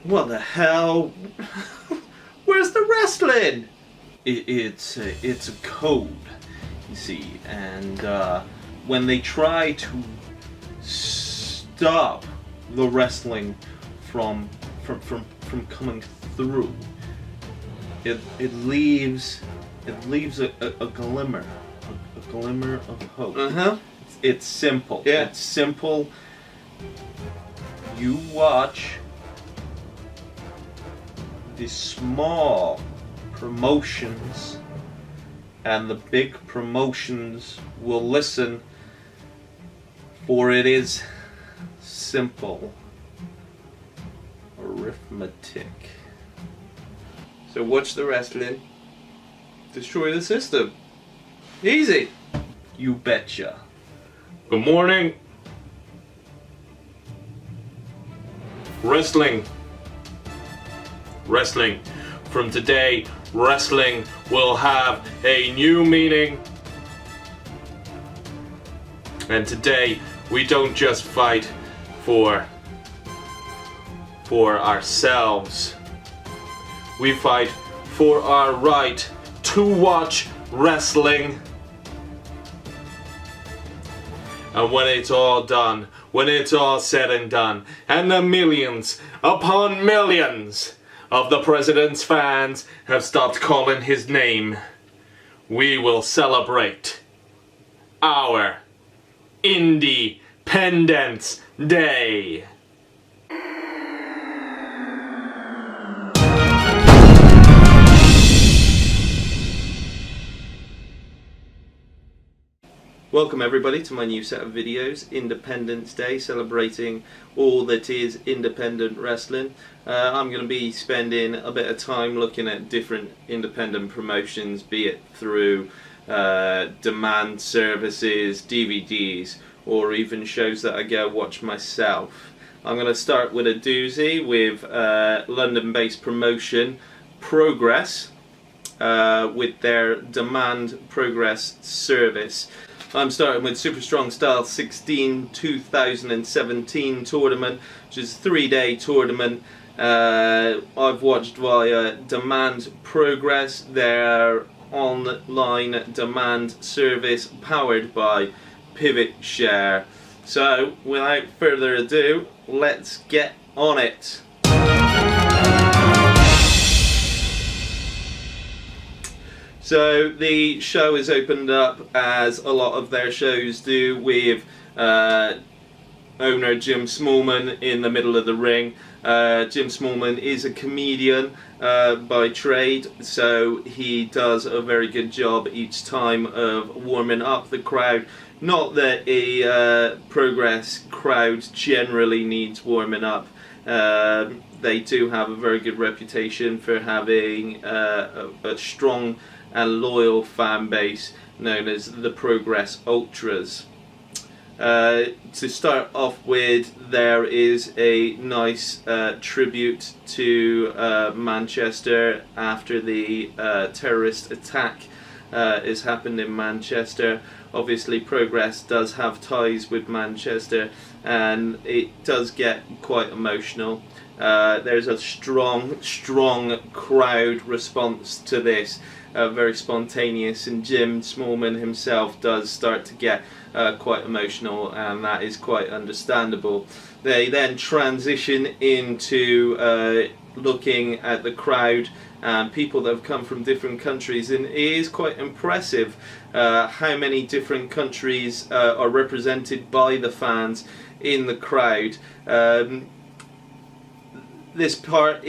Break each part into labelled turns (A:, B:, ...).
A: What the hell? Where's the wrestling? It's a code, you see, and when they try to stop the wrestling from coming through, it leaves a glimmer of hope. It's simple.
B: Yeah.
A: It's simple. You watch the small promotions and the big promotions will listen, for it is simple arithmetic.
B: So watch the wrestling, destroy the system. Easy.
A: You betcha.
C: Good morning. Wrestling. From today, wrestling will have a new meaning. And today, we don't just fight for ourselves. We fight for our right to watch wrestling. And when it's all done, when it's all said and done, and the millions upon millions of the president's fans have stopped calling his name, we will celebrate our Independence Day.
A: Welcome everybody to my new set of videos, Independence Day, celebrating all that is independent wrestling. I'm going to be spending a bit of time looking at different independent promotions, be it through demand services, DVDs, or even shows that I go watch myself. I'm going to start with a doozy with London-based promotion Progress, with their Demand Progress service. I'm starting with Super Strong Style 16 2017 tournament, which is a 3-day tournament. I've watched via Demand Progress, their online demand service powered by Pivot Share. So, without further ado, let's get on it. So the show is opened up, as a lot of their shows do, with owner Jim Smallman in the middle of the ring. Jim Smallman is a comedian by trade, so he does a very good job each time of warming up the crowd. Not that a Progress crowd generally needs warming up. They do have a very good reputation for having a strong and loyal fan base known as the Progress Ultras. To start off with, there is a nice tribute to Manchester after the terrorist attack has happened in Manchester. Obviously Progress does have ties with Manchester, and it does get quite emotional. There's a strong crowd response to this. Very spontaneous, and Jim Smallman himself does start to get quite emotional, and that is quite understandable. They then transition into looking at the crowd and people that have come from different countries, and it is quite impressive how many different countries are represented by the fans in the crowd. This part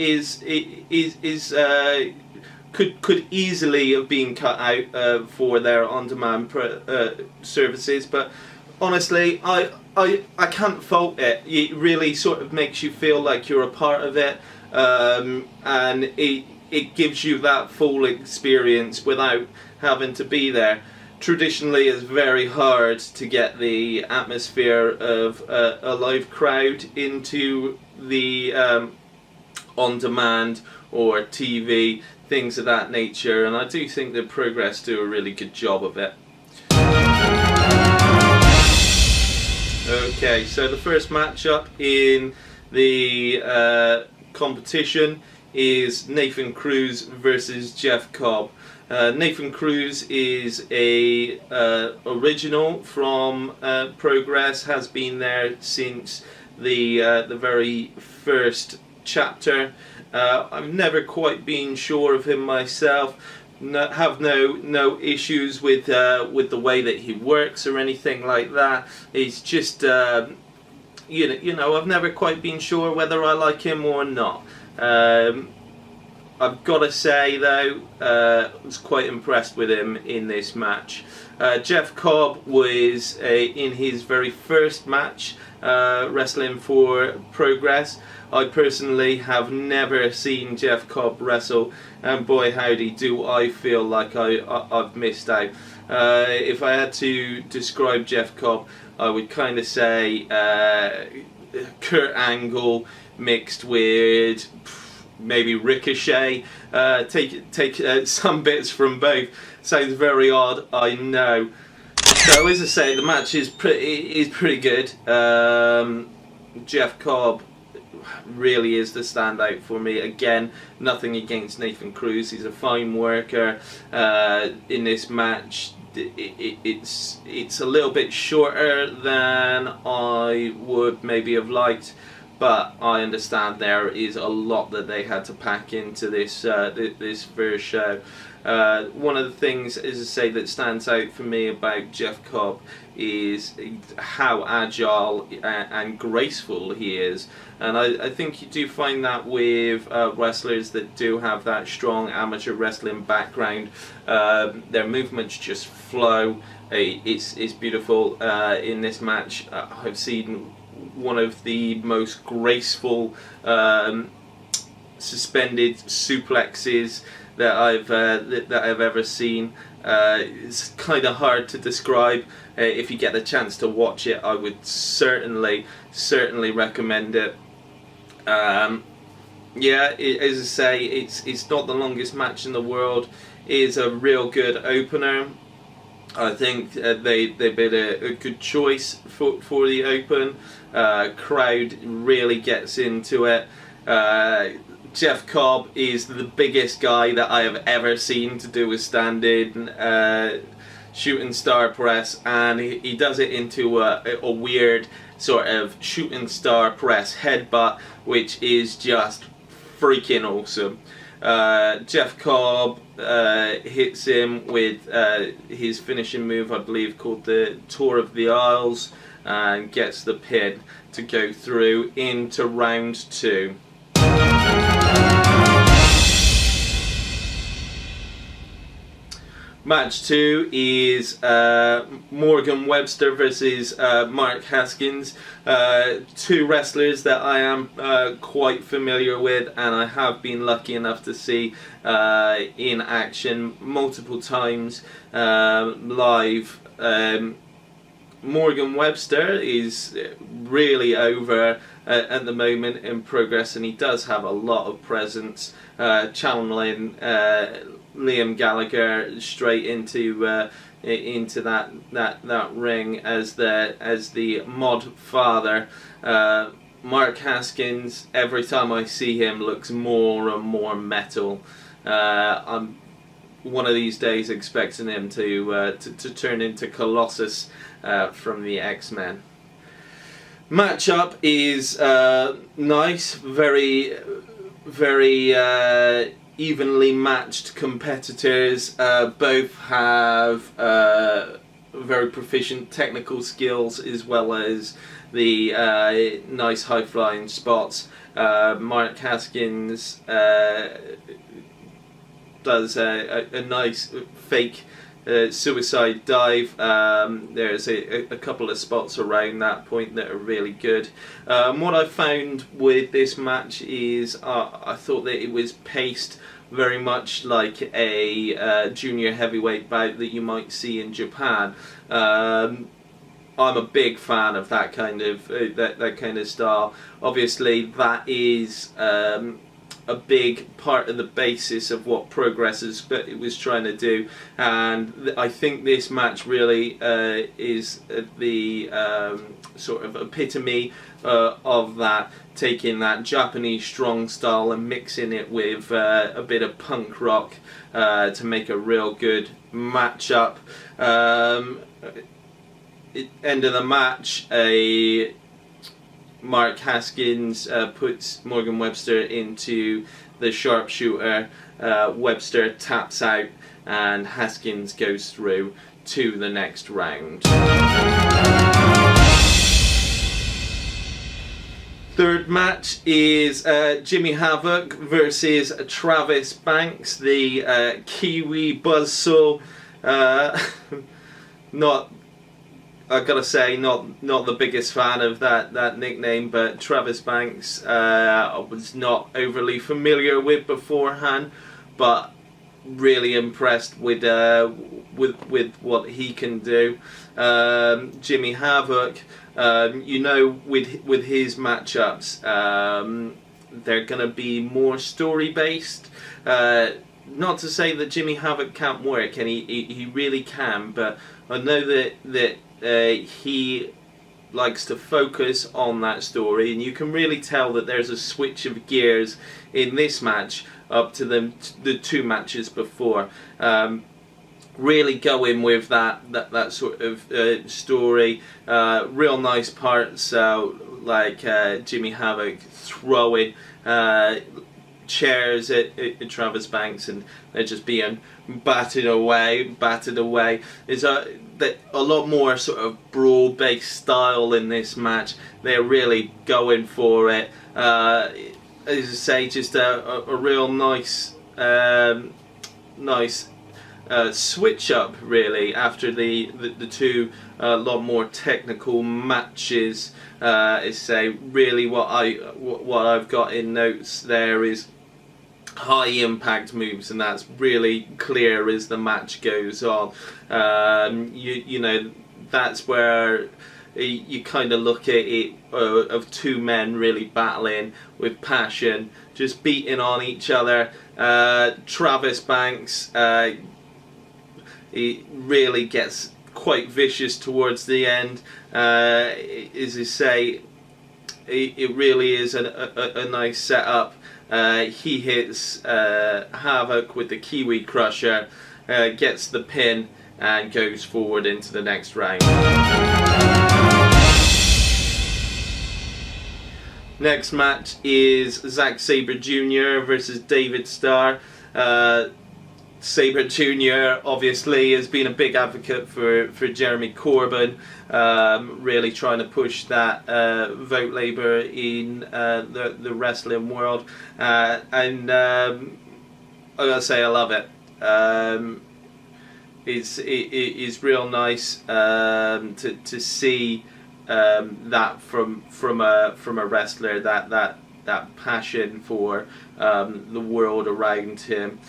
A: could easily have been cut out for their on-demand services, but honestly, I can't fault it. It really sort of makes you feel like you're a part of it, and it gives you that full experience without having to be there. Traditionally, it's very hard to get the atmosphere of a live crowd into the on-demand or TV, things of that nature, and I do think that Progress do a really good job of it. Okay, so the first matchup in the competition is Nathan Cruz versus Jeff Cobb. Nathan Cruz is a original from Progress, has been there since the very first chapter. I've never quite been sure of him myself. Have no issues with the way that he works or anything like that. He's just you know, I've never quite been sure whether I like him or not. I've got to say though, I was quite impressed with him in this match. Jeff Cobb was in his very first match wrestling for Progress. I personally have never seen Jeff Cobb wrestle, and boy howdy do I feel like I've missed out. If I had to describe Jeff Cobb, I would kind of say Kurt Angle mixed with maybe Ricochet. Take some bits from both. Sounds very odd, I know. So as I say, the match is pretty good. Jeff Cobb really is the standout for me. Again, nothing against Nathan Cruz. He's a fine worker. In this match, it's a little bit shorter than I would maybe have liked, but I understand there is a lot that they had to pack into this this first show. One of the things, as I say, that stands out for me about Jeff Cobb is how agile and graceful he is, and I think you do find that with wrestlers that do have that strong amateur wrestling background. Their movements just flow. It's beautiful. In this match, I've seen one of the most graceful suspended suplexes that I've ever seen. It's kind of hard to describe. If you get the chance to watch it, I would certainly recommend it. Yeah, as I say, it's not the longest match in the world. It is a real good opener. I think they made a good choice for the open. Crowd really gets into it. Jeff Cobb is the biggest guy that I have ever seen to do a stand-in shooting star press, and he does it into a weird sort of shooting star press headbutt, which is just freaking awesome. Jeff Cobb hits him with his finishing move, I believe, called the Tour of the Isles, and gets the pin to go through into round 2. Match 2 is Morgan Webster versus Mark Haskins, two wrestlers that I am quite familiar with, and I have been lucky enough to see in action multiple times live. Morgan Webster is really over at the moment in Progress, and he does have a lot of presence, channeling Liam Gallagher straight into that ring as the mod father. Mark Haskins, every time I see him, looks more and more metal. I'm one of these days expecting him to turn into Colossus from the X-Men. Matchup is nice, very evenly matched competitors. Both have very proficient technical skills as well as the nice high-flying spots. Mark Haskins does a nice fake suicide dive. There's a couple of spots around that point that are really good. What I found with this match is I thought that it was paced very much like a junior heavyweight bout that you might see in Japan. I'm a big fan of that kind of that kind of style. Obviously, that is a big part of the basis of what Progress was trying to do, and I think this match really is the sort of epitome of that, taking that Japanese strong style and mixing it with a bit of punk rock to make a real good matchup. End of the match, Mark Haskins puts Morgan Webster into the sharpshooter. Webster taps out and Haskins goes through to the next round. Third match is Jimmy Havoc versus Travis Banks, the Kiwi buzzsaw. I gotta say, not the biggest fan of that nickname, but Travis Banks I was not overly familiar with beforehand, but really impressed with what he can do. Jimmy Havoc, with his matchups, they're gonna be more story based. Not to say that Jimmy Havoc can't work, and he really can, but I know that he likes to focus on that story, and you can really tell that there's a switch of gears in this match up to the two matches before. Really going with that sort of story. Real nice parts, like Jimmy Havoc throwing chairs at Travis Banks, and they're just being battered away. There's a lot more sort of brawl-based style in this match. They're really going for it. As I say, just a real nice switch up really after the two lot more technical matches. As I say, really what I've got in notes there is high impact moves, and that's really clear as the match goes on. You know, that's where you kind of look at it of two men really battling with passion, just beating on each other. Travis Banks, he really gets quite vicious towards the end. As I say, it really is a nice setup. He hits Havoc with the Kiwi Crusher, gets the pin, and goes forward into the next round. Next match is Zack Sabre Jr. versus David Starr. Sabre Jr. obviously has been a big advocate for Jeremy Corbyn, really trying to push that vote Labour in the wrestling world, and I gotta say I love it. It's real nice to see that from a wrestler, that passion for the world around him.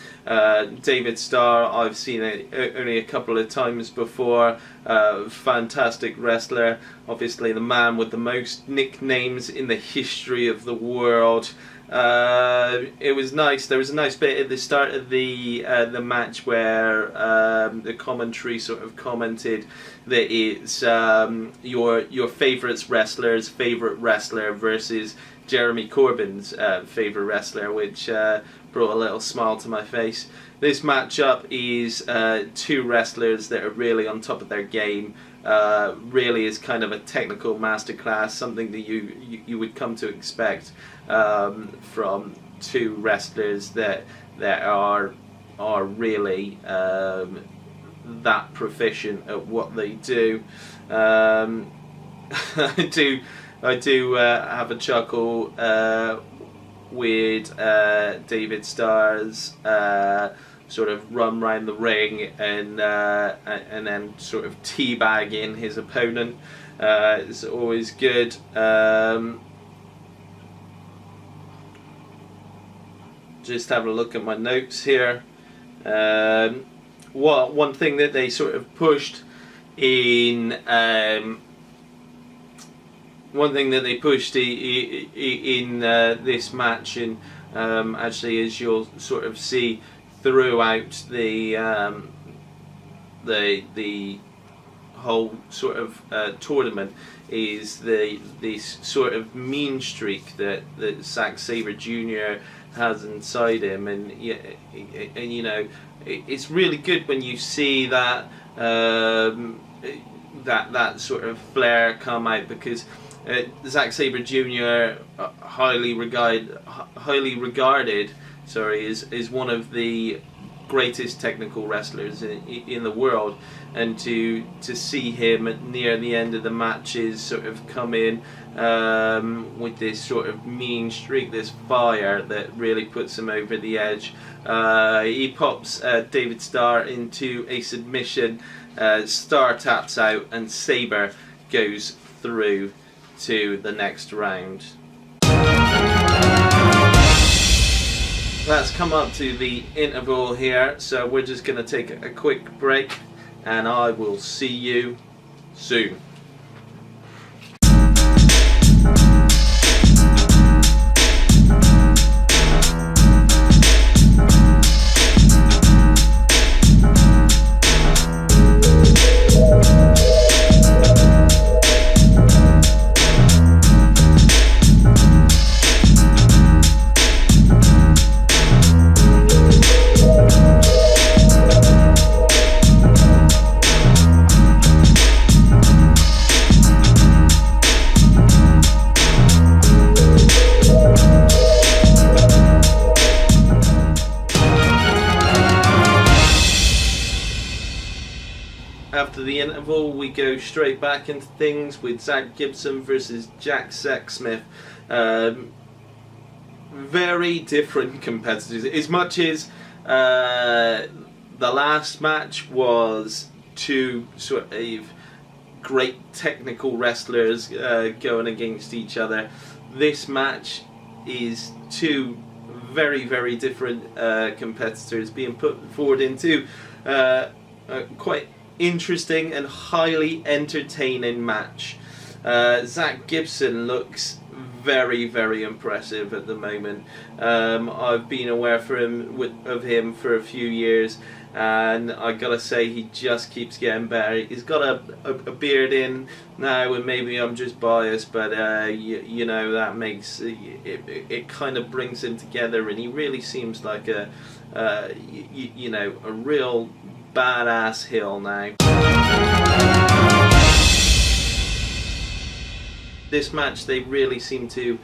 A: David Starr, I've seen it only a couple of times before. Fantastic wrestler, obviously the man with the most nicknames in the history of the world. It was nice. There was a nice bit at the start of the match where the commentary sort of commented that it's your favourite wrestler's favourite wrestler versus Jeremy Corbyn's favourite wrestler, which brought a little smile to my face. This matchup is two wrestlers that are really on top of their game. Really is kind of a technical masterclass, something that you would come to expect from two wrestlers that are really that proficient at what they do. I do have a chuckle with David Starr's sort of run round the ring and then sort of teabagging his opponent. It's always good. Just having a look at my notes here. One thing that they sort of pushed in this match, and actually, as you'll sort of see throughout the whole sort of tournament is this sort of mean streak that Zack Sabre Jr. has inside him, and you know, it's really good when you see that that sort of flair come out, because Zack Sabre Jr. highly regarded, is one of the greatest technical wrestlers in the world, and to see him near the end of the matches sort of come in with this sort of mean streak, this fire that really puts him over the edge. He pops David Starr into a submission. Starr taps out, and Sabre goes through to the next round. Let's come up to the interval here, so we're just going to take a quick break, and I will see you soon. After the interval, we go straight back into things with Zach Gibson versus Jack Sexsmith. Very different competitors. As much as the last match was two sort of great technical wrestlers going against each other, this match is two very, very different competitors being put forward into quite interesting and highly entertaining match. Zach Gibson looks very, very impressive at the moment. I've been aware of him for a few years, and I gotta say, he just keeps getting better. He's got a beard in now, and maybe I'm just biased, but you know, that makes it kind of brings him together, and he really seems like a you know, a real badass heel now. This match, they really seem to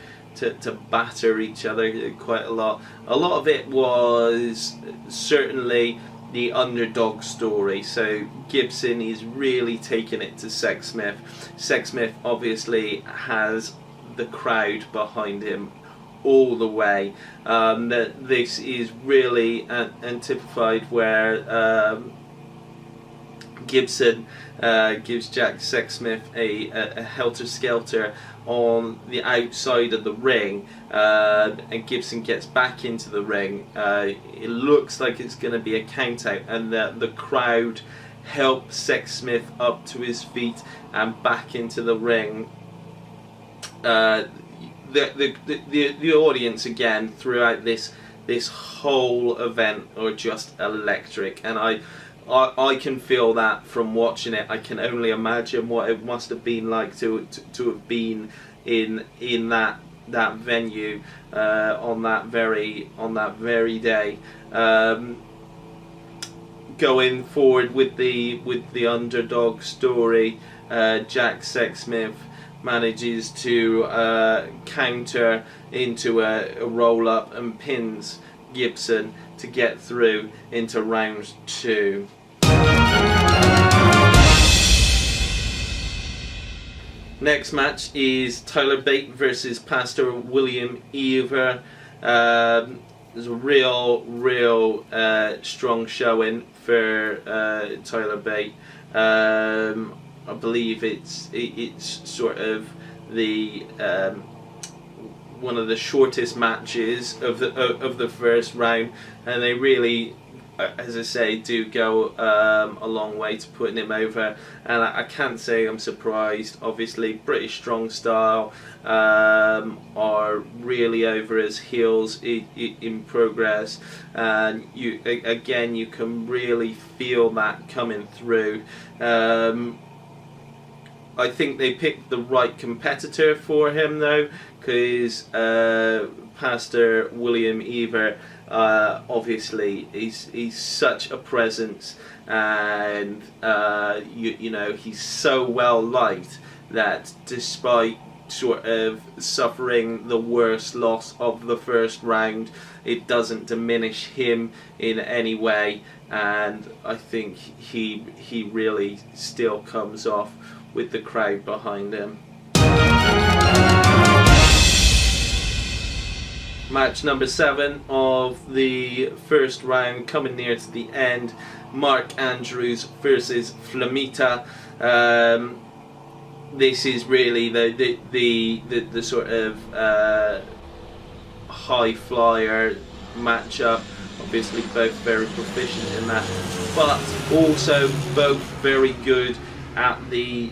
A: batter each other quite a lot. A lot of it was certainly the underdog story. So Gibson is really taking it to Sexsmith. Sexsmith obviously has the crowd behind him all the way. This is really antipified where Gibson gives Jack Sexsmith a helter-skelter on the outside of the ring, and Gibson gets back into the ring. It looks like it's going to be a count out, and the crowd help Sexsmith up to his feet and back into the ring. The audience again throughout this whole event are just electric, and I can feel that from watching it. I can only imagine what it must have been like to have been in that venue on that very day. Going forward with the underdog story, Jack Sexsmith manages to counter into a roll up and pins Gibson to get through into round 2. Next match is Tyler Bate versus Pastor William Ever. There's a real strong showing for Tyler Bate. I believe it's sort of the one of the shortest matches of the first round, and they really, as I say, do go a long way to putting him over. And I can't say I'm surprised. Obviously, British Strong Style are really over as heels in progress, and you can really feel that coming through. I think they picked the right competitor for him though, because Pastor William Ever, obviously he's such a presence, and you know, he's so well liked that despite sort of suffering the worst loss of the first round, it doesn't diminish him in any way, and I think he really still comes off with the crowd behind him. Match number 7 of the first round, coming near to the end. Mark Andrews versus Flamita. This is really the sort of high flyer matchup. Obviously both very proficient in that, but also both very good at the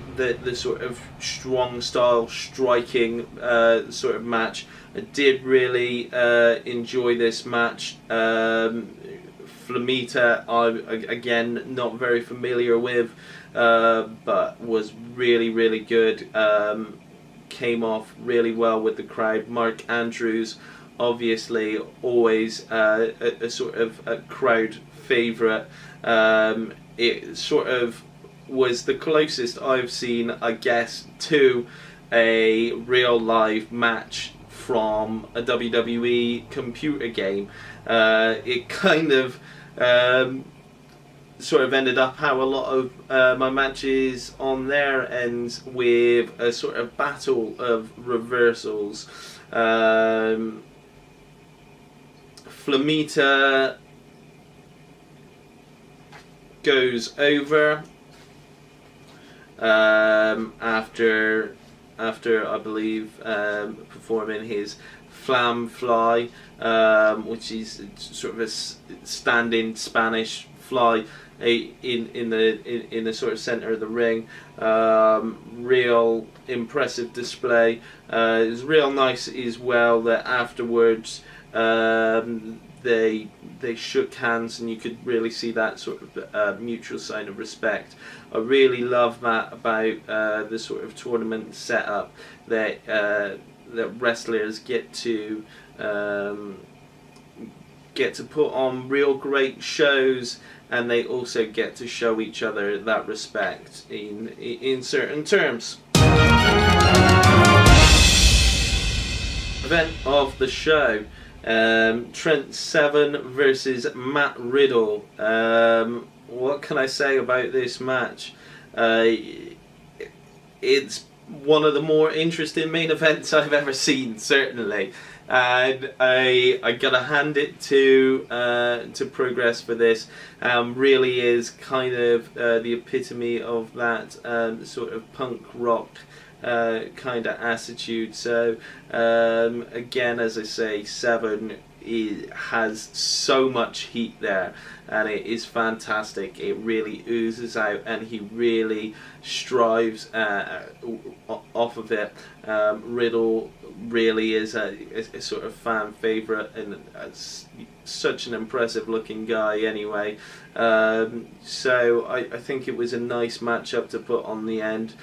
A: sort of strong style striking sort of match. I did really enjoy this match. Flamita, again not very familiar with, but was really good. Came off really well with the crowd. Mark Andrews, obviously always a sort of a crowd favourite. It sort of was the closest I've seen, I guess, to a real live match from a WWE computer game. It kind of sort of ended up how a lot of my matches on there ends, with a sort of battle of reversals. Flamita goes over after I believe performing his flam fly, which is sort of a standing Spanish fly in the sort of center of the ring. Real impressive display. It was real nice as well that afterwards they shook hands, and you could really see that sort of mutual sign of respect. I really love that about the sort of tournament setup, that that wrestlers get to put on real great shows, and they also get to show each other that respect in certain terms. Event of the show. Trent Seven versus Matt Riddle. What can I say about this match? It's one of the more interesting main events I've ever seen, certainly, and I gotta hand it to Progress for this. Really is kind of the epitome of that sort of punk rock kind of attitude. So again, as I say, Seven has so much heat there, and it is fantastic. It really oozes out, and he really strives off of it. Riddle really is a sort of fan favourite, and such an impressive looking guy anyway. So I think it was a nice matchup to put on the end.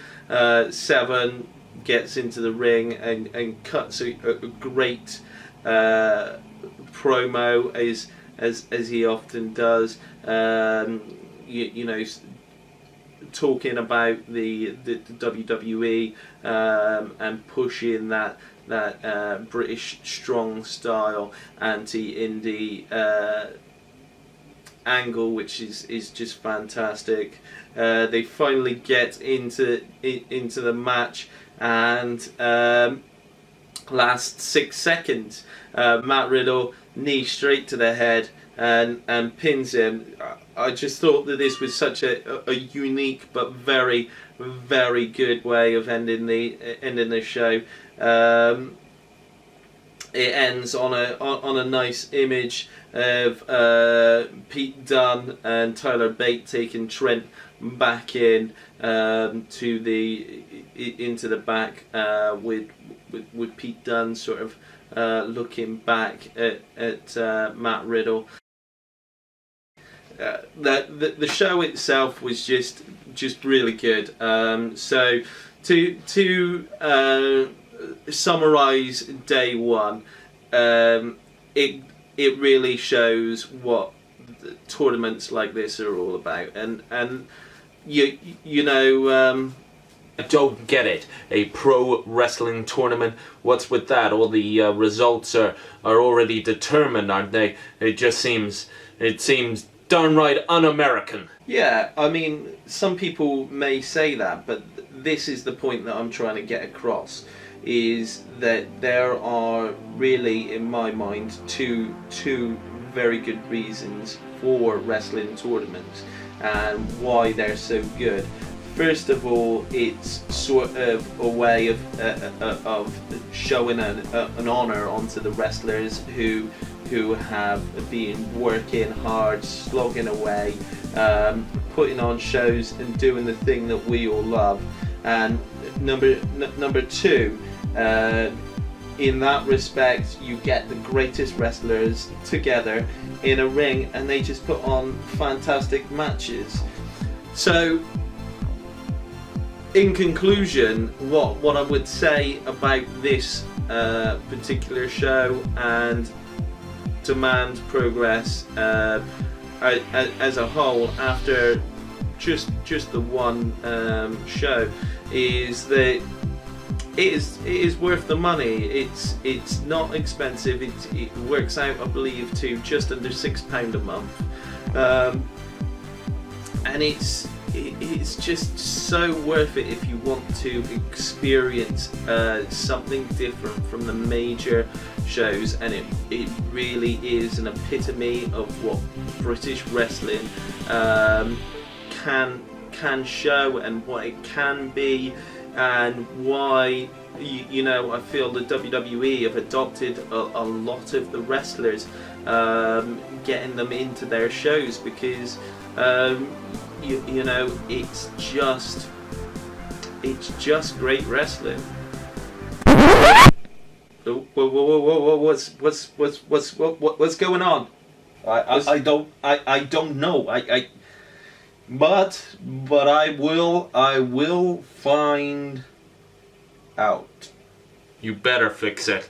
A: Seven gets into the ring and cuts a great promo, as he often does. You know, talking about the WWE and pushing that British strong style anti-indie angle, which is just fantastic. They finally get into the match, and last 6 seconds, Matt Riddle knee straight to the head and pins him. I just thought that this was such a unique but very good way of ending the show. It ends on a nice image of Pete Dunne and Tyler Bate taking Trent back into the back, with Pete Dunne sort of looking back at Matt Riddle. The show itself was just really good. So To summarize day one, it really shows what tournaments like this are all about, and you know.
C: I don't get it. A pro wrestling tournament? What's with that? All the results are already determined, aren't they? It seems downright un-American.
A: Yeah, I mean, some people may say that, but this is the point that I'm trying to get across, is that there are really, in my mind, two very good reasons for wrestling tournaments and why they're so good. First of all, it's sort of a way of showing an honour onto the wrestlers who have been working hard, slogging away, putting on shows and doing the thing that we all love. And number two, in that respect, you get the greatest wrestlers together in a ring, and they just put on fantastic matches. So, in conclusion, what I would say about this particular show and Demand Progress as a whole, after just the one show, is that it is worth the money. It's not expensive. It works out, I believe, to just under £6 a month, and it's just so worth it if you want to experience something different from the major shows, and it really is an epitome of what British wrestling can show and what it can be, and why you know I feel the WWE have adopted a lot of the wrestlers, getting them into their shows, because you know, it's just great wrestling. Whoa! What's going on? I don't know. But I will find out.
C: You better fix it.